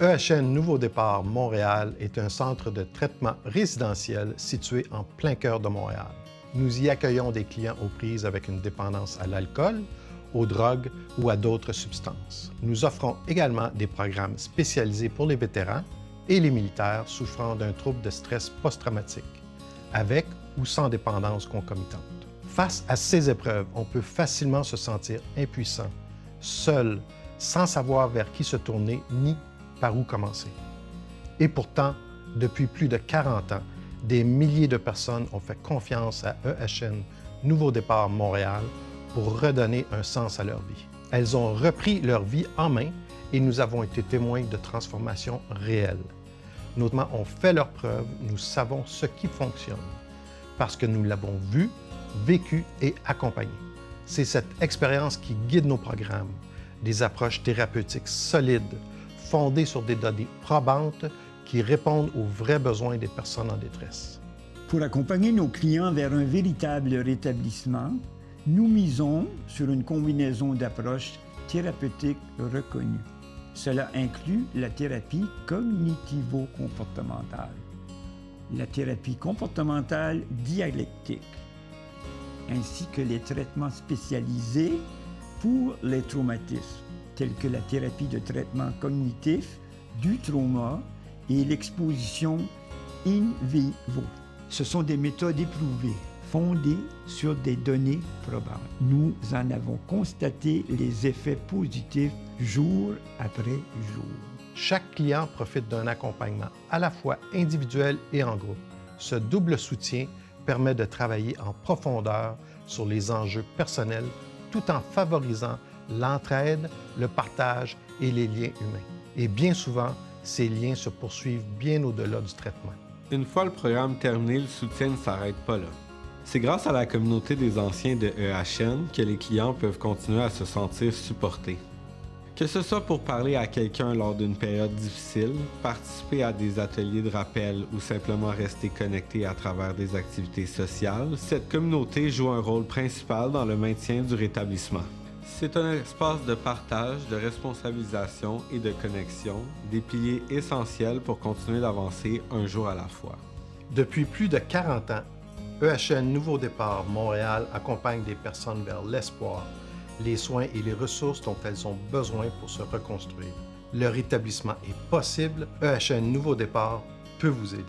EHN Nouveau Départ Montréal est un centre de traitement résidentiel situé en plein cœur de Montréal. Nous y accueillons des clients aux prises avec une dépendance à l'alcool, aux drogues ou à d'autres substances. Nous offrons également des programmes spécialisés pour les vétérans et les militaires souffrant d'un trouble de stress post-traumatique, avec ou sans dépendance concomitante. Face à ces épreuves, on peut facilement se sentir impuissant, seul, sans savoir vers qui se tourner ni par où commencer. Et pourtant, depuis plus de 40 ans, des milliers de personnes ont fait confiance à EHN Nouveau Départ Montréal pour redonner un sens à leur vie. Elles ont repris leur vie en main et nous avons été témoins de transformations réelles. Nos traitements ont fait leurs preuves, nous savons ce qui fonctionne, parce que nous l'avons vu, vécu et accompagné. C'est cette expérience qui guide nos programmes, des approches thérapeutiques solides, fondées sur des données probantes qui répondent aux vrais besoins des personnes en détresse. Pour accompagner nos clients vers un véritable rétablissement, nous misons sur une combinaison d'approches thérapeutiques reconnues. Cela inclut la thérapie cognitivo-comportementale, la thérapie comportementale dialectique, ainsi que les traitements spécialisés pour les traumatismes, tels que la thérapie de traitement cognitif du trauma et l'exposition in vivo. Ce sont des méthodes éprouvées, fondées sur des données probantes. Nous en avons constaté les effets positifs jour après jour. Chaque client profite d'un accompagnement à la fois individuel et en groupe. Ce double soutien permet de travailler en profondeur sur les enjeux personnels tout en favorisant l'entraide, le partage et les liens humains. Et bien souvent, ces liens se poursuivent bien au-delà du traitement. Une fois le programme terminé, le soutien ne s'arrête pas là. C'est grâce à la communauté des anciens de EHN que les clients peuvent continuer à se sentir supportés. Que ce soit pour parler à quelqu'un lors d'une période difficile, participer à des ateliers de rappel ou simplement rester connecté à travers des activités sociales, cette communauté joue un rôle principal dans le maintien du rétablissement. C'est un espace de partage, de responsabilisation et de connexion, des piliers essentiels pour continuer d'avancer un jour à la fois. Depuis plus de 40 ans, EHN Nouveau Départ Montréal accompagne des personnes vers l'espoir, les soins et les ressources dont elles ont besoin pour se reconstruire. Le rétablissement est possible, EHN Nouveau Départ peut vous aider.